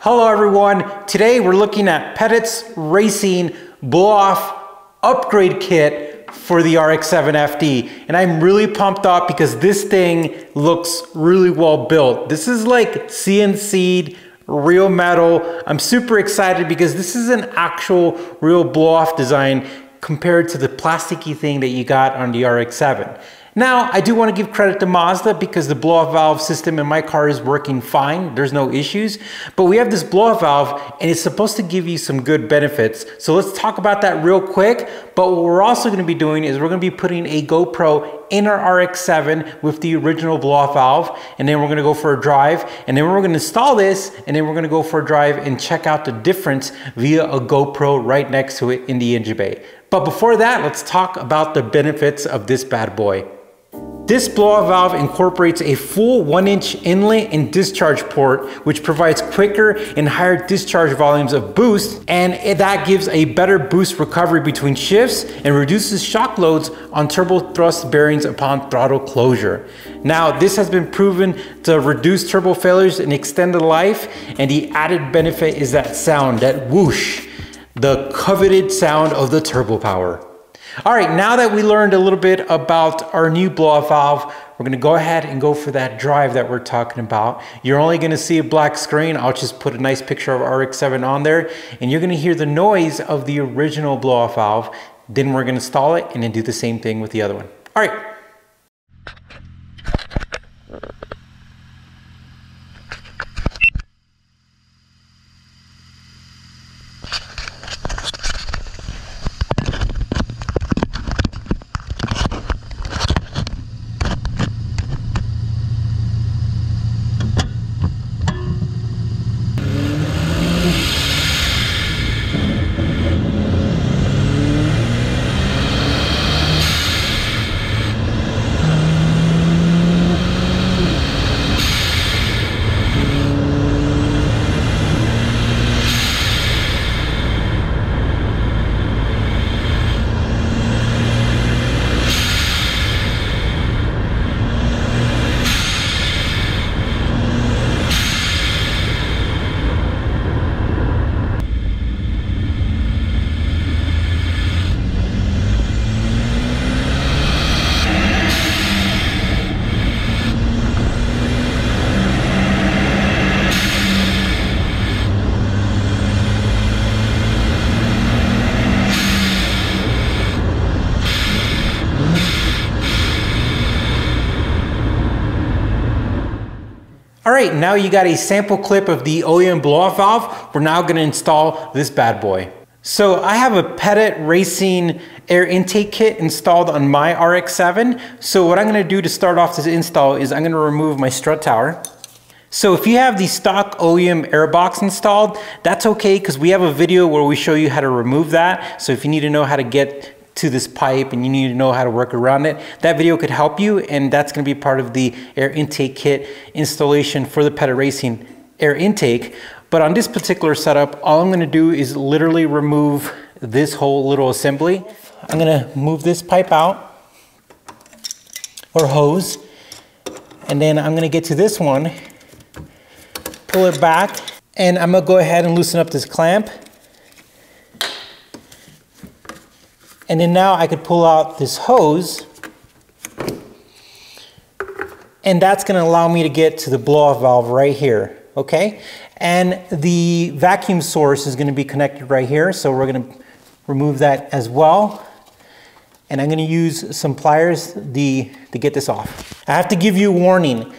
Hello everyone, today we're looking at Pettit's Racing Blow-Off Upgrade Kit for the RX-7 FD. And I'm really pumped up because this thing looks really well built. This is like CNC'd, real metal. I'm super excited because this is an actual real blow-off design compared to the plasticky thing that you got on the RX-7. Now, I do want to give credit to Mazda because the blow-off valve system in my car is working fine. There's no issues. But we have this blow-off valve and it's supposed to give you some good benefits. So let's talk about that real quick. But what we're also going to be doing is we're going to be putting a GoPro in our RX-7 with the original blow-off valve. And then we're going to go for a drive. And then we're going to install this. And then we're going to go for a drive and check out the difference via a GoPro right next to it in the engine bay. But before that, let's talk about the benefits of this bad boy. This blow-off valve incorporates a full 1-inch inlet and discharge port, which provides quicker and higher discharge volumes of boost, and that gives a better boost recovery between shifts and reduces shock loads on turbo thrust bearings upon throttle closure. Now, this has been proven to reduce turbo failures and extend the life, and the added benefit is that sound, that whoosh, the coveted sound of the turbo power. All right, now that we learned a little bit about our new blow-off valve, we're gonna go ahead and go for that drive that we're talking about. You're only gonna see a black screen. I'll just put a nice picture of RX-7 on there, and you're gonna hear the noise of the original blow-off valve. Then we're gonna install it and then do the same thing with the other one. All right. All right, now you got a sample clip of the OEM blow-off valve. We're now gonna install this bad boy. So I have a Pettit Racing air intake kit installed on my RX-7. So what I'm gonna do to start off this install is I'm gonna remove my strut tower. So if you have the stock OEM air box installed, that's okay because we have a video where we show you how to remove that. So if you need to know how to get to this pipe and you need to know how to work around it, that video could help you, and that's going to be part of the air intake kit installation for the Pettit Racing air intake. But on this particular setup, all I'm going to do is literally remove this whole little assembly. I'm going to move this pipe out, or hose, and then I'm going to get to this one, pull it back, and I'm going to go ahead and loosen up this clamp. And then now I could pull out this hose, and that's gonna allow me to get to the blow-off valve right here, okay? And the vacuum source is gonna be connected right here, so we're gonna remove that as well. And I'm gonna use some pliers to get this off. I have to give you a warning.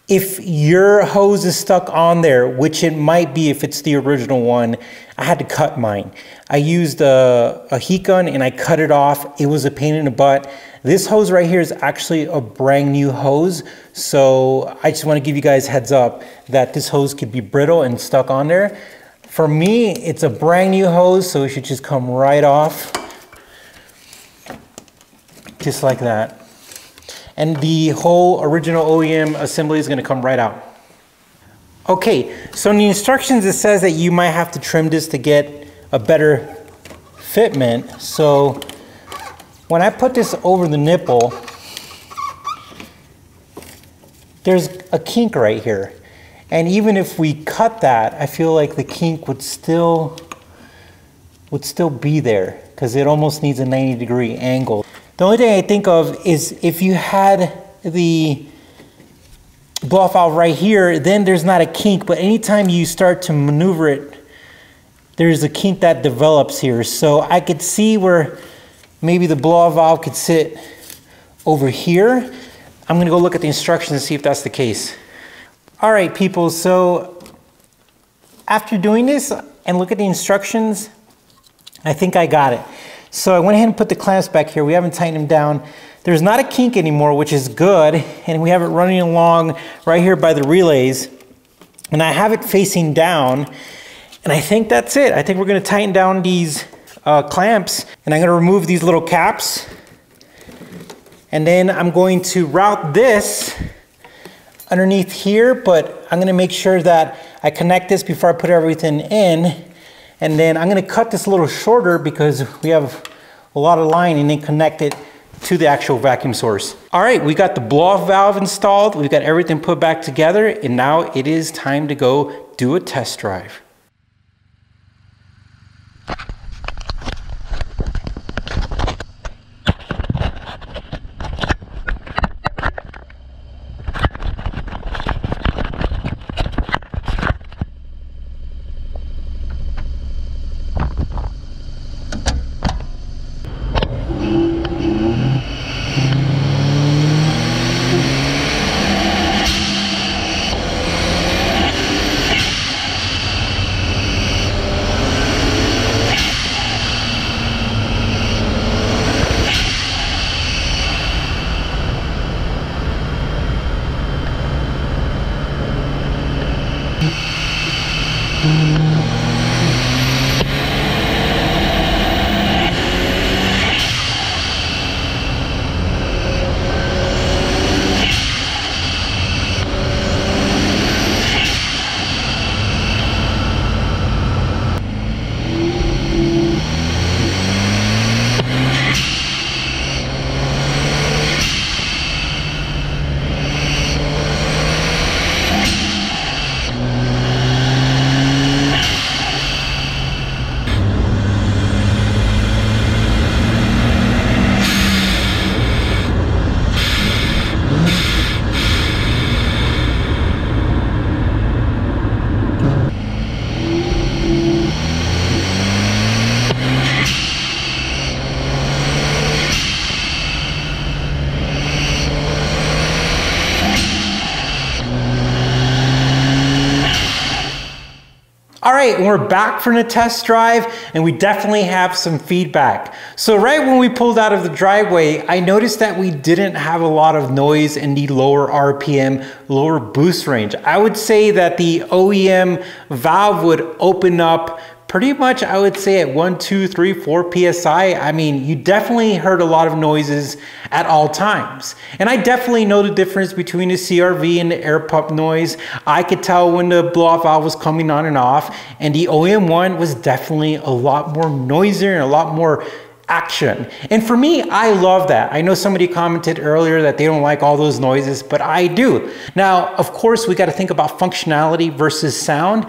If your hose is stuck on there, which it might be if it's the original one, I had to cut mine. I used a heat gun and I cut it off. It was a pain in the butt. This hose right here is actually a brand new hose. So I just want to give you guys heads up that this hose could be brittle and stuck on there. For me, it's a brand new hose, so it should just come right off. Just like that. And the whole original OEM assembly is going to come right out. Okay, so in the instructions it says that you might have to trim this to get a better fitment. So when I put this over the nipple, there's a kink right here. And even if we cut that, I feel like the kink would still be there because it almost needs a 90-degree angle. The only thing I think of is if you had the blow-off valve right here, then there's not a kink, but anytime you start to maneuver it, there's a kink that develops here. So I could see where maybe the blow-off valve could sit over here. I'm gonna go look at the instructions and see if that's the case. All right, people, so after doing this and look at the instructions, I think I got it. So I went ahead and put the clamps back here. We haven't tightened them down. There's not a kink anymore, which is good. And we have it running along right here by the relays. And I have it facing down. And I think that's it. I think we're gonna tighten down these clamps. And I'm gonna remove these little caps. And then I'm going to route this underneath here, but I'm gonna make sure that I connect this before I put everything in. And then I'm gonna cut this a little shorter because we have a lot of line, and then connect it to the actual vacuum source. All right, we got the blow-off valve installed. We've got everything put back together, and now it is time to go do a test drive. All right, we're back from the test drive, and we definitely have some feedback. So right when we pulled out of the driveway, I noticed that we didn't have a lot of noise in the lower RPM, lower boost range. I would say that the OEM valve would open up pretty much, I would say, at 1, 2, 3, 4 PSI. I mean, you definitely heard a lot of noises at all times. And I definitely know the difference between the CRV and the air pump noise. I could tell when the blow-off valve was coming on and off, and the OEM one was definitely a lot more noisier and a lot more action. And for me, I love that. I know somebody commented earlier that they don't like all those noises, but I do. Now, of course, we got to think about functionality versus sound.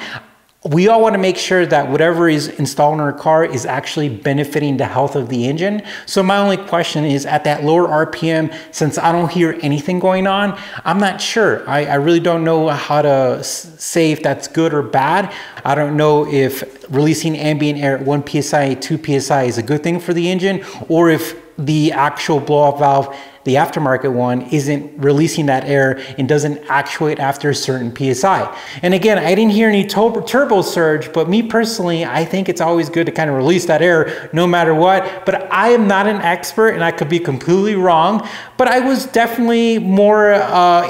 We all want to make sure that whatever is installed in our car is actually benefiting the health of the engine. So my only question is, at that lower RPM, since I don't hear anything going on, I'm not sure. I really don't know how to say if that's good or bad. I don't know if releasing ambient air at 1 PSI, 2 PSI is a good thing for the engine, or if the actual blow-off valve, the aftermarket one, isn't releasing that air and doesn't actuate after a certain PSI. And again, I didn't hear any turbo surge, but me personally, I think it's always good to kind of release that air no matter what. But I am not an expert, and I could be completely wrong, but I was definitely more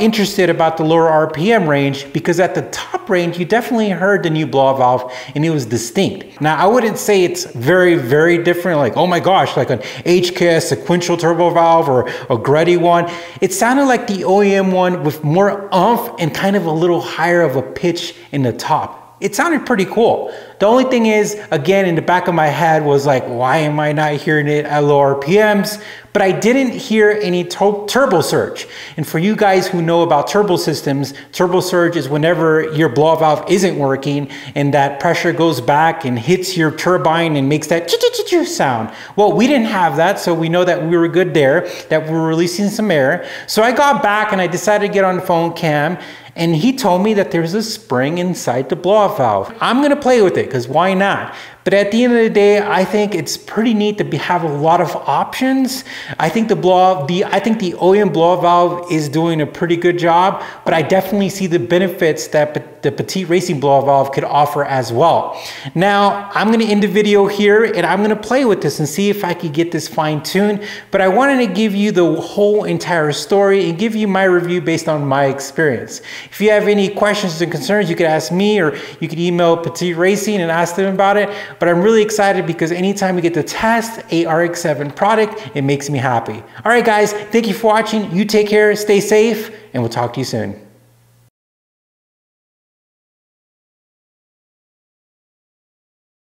interested about the lower RPM range, because at the top range, you definitely heard the new blow-off valve and it was distinct. Now, I wouldn't say it's very, very different, like, oh my gosh, like an HKS sequential turbo valve or a Greddy one. It sounded like the OEM one with more oomph and kind of a little higher of a pitch in the top. it sounded pretty cool. The only thing is, again, in the back of my head was like, why am I not hearing it at low RPMs? But I didn't hear any turbo surge. And for you guys who know about turbo systems, turbo surge is whenever your blow-off valve isn't working and that pressure goes back and hits your turbine and makes that choo-choo-choo sound. Well, we didn't have that, so we know that we were good there, that we were releasing some air. So I got back and I decided to get on the phone cam, and he told me that there's a spring inside the blow-off valve. I'm gonna play with it, because why not? But at the end of the day, I think it's pretty neat to have a lot of options. I think the OEM blow-off valve is doing a pretty good job, but I definitely see the benefits that the Pettit Racing blow-off valve could offer as well. Now, I'm gonna end the video here and I'm gonna play with this and see if I could get this fine-tuned, but I wanted to give you the whole entire story and give you my review based on my experience. If you have any questions and concerns, you could ask me or you could email Pettit Racing and ask them about it. But I'm really excited because anytime we get to test a RX-7 product, it makes me happy. All right, guys, thank you for watching. You take care, stay safe, and we'll talk to you soon.